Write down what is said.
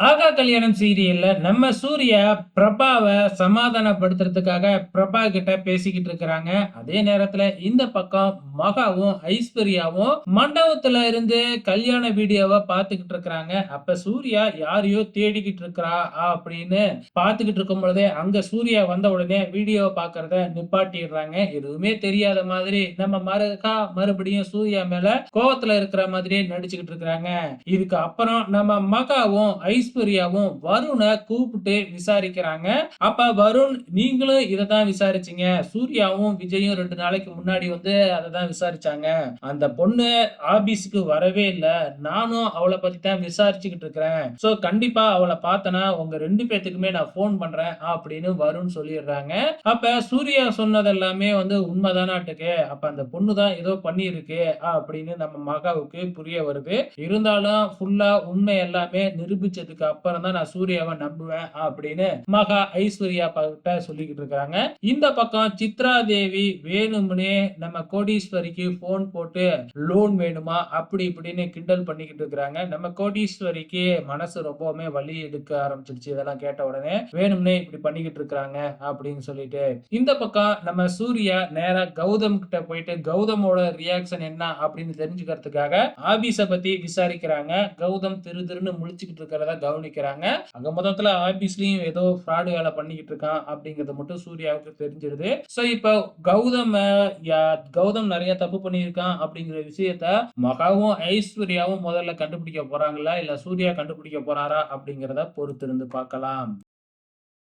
ஆகா கல்யாணம் சீரியல்ல நம்ம சூர்யா பிரபாவ சமாதானப்படுத்துறதுக்காக பிரபா கிட்ட பேசிக்கிட்டு இருக்கிறாங்க. அதே நேரத்துல இந்த பக்கம் மகாவும் ஐஸ்வர்யாவும் மண்டபத்துல இருந்து கல்யாண வீடியோவ பார்த்துக்கிட்டு இருக்கிறாங்க. அப்ப சூர்யா யாரையோ தேடிக்கிட்டு இருக்கிறா அப்படின்னு பார்த்துக்கிட்டு இருக்கும் பொழுதே அங்க சூர்யா வந்த உடனே வீடியோ பார்க்கறத நிப்பாட்டிடுறாங்க. எதுவுமே தெரியாத மாதிரி நம்ம மறுக்கா மறுபடியும் சூர்யா மேல கோவத்துல இருக்கிற மாதிரியே நடிச்சுக்கிட்டு இருக்கிறாங்க. இதுக்கு அப்புறம் நம்ம மகாவும் ஐஸ்வர்யாவும் வருண கூப்பிட்டு விசாரிக்கிறாங்க. அப்ப வருண் நீங்களும் இததான் விசாரிச்சீங்க. சூர்யாவும் விஜயும் 2 நாளைக்கு முன்னாடி வந்து அததான் விசாரிச்சாங்க. அந்த பொண்ணு ஆபீஸ்க்கு வரவே இல்ல. நானும் அவள பத்தி தான் விசாரிச்சுக்கிட்டு இருக்கிறேன். சோ கண்டிப்பா அவள பார்த்தனா உங்க 2 பேத்துக்குமே நான் ஃபோன் பண்றேன் அப்படின்னு வருண் சொல்லிடுறாங்க. அப்ப சூர்யா சொன்னது எல்லாமே வந்து உண்மைதானாட்டுக்கு. அப்ப அந்த பொண்ணு தான் ஏதோ பண்ணியிருக்கு அப்படின்னு நம்ம மகாவுக்கு புரிய வருது. இருந்தாலும் ஃபுல்லா உண்மை எல்லாமே நிரூபிச்சதுக்கு அப்புறம் தான் நான் சூர்யாவை நம்புவேன் அப்படின்னு மகா ஐஸ்வர்யா கிட்ட சொல்லிக்கிட்டு இருக்காங்க. இந்த பக்கம் சித்ரா தேவி வேணும்னே நம்ம கோடீஸ்வரிக்கு போன் போட்டு லோன் வேணுமா அப்படி இப்படின்னு கிண்டல் பண்ணிக்கிட்டு இருக்காங்க. நம்ம கோடீஸ்வரிக்கு மனசு ரொம்பவுமே வலி எடுக்க ஆரம்பிச்சிருச்சு இதெல்லாம் கேட்ட உடனே. வேணும்னே இப்படி பண்ணிக்கிட்டு இருக்காங்க அப்படின்னு சொல்லிட்டு இந்த பக்கம் நம்ம சூர்யா நேரா கௌதம் கிட்ட போயிட்டு கௌதமோட ரியாக்ஷன் என்ன அப்படின்னு தெரிஞ்சுக்கிறதுக்காக ஆபீஸ பத்தி விசாரிக்கிறாங்க. கௌதம் திரு திருன்னு முழிச்சுக்கிட்டு இருக்கிறத கவனிக்கிறாங்க. அங்க மொத்தத்துல ஆபீஸ்லயும் ஏதோ ஃப்ராடு வேலை பண்ணிக்கிட்டு இருக்கான் அப்படிங்கறது மட்டும் சூர்யாவுக்கு தெரிஞ்சிருது. சோ இப்ப கௌதம் கௌதம் நிறைய தப்பு பண்ணியிருக்கான் அப்படிங்கிற விஷயத்த மகாவும் ஐஸ்வர்யாவும் முதல்ல கண்டுபிடிக்க போறாங்களா இல்ல சூர்யா கண்டுபிடிக்க போறாரா அப்படிங்கறத பொறுத்திருந்து பார்க்கலாம்.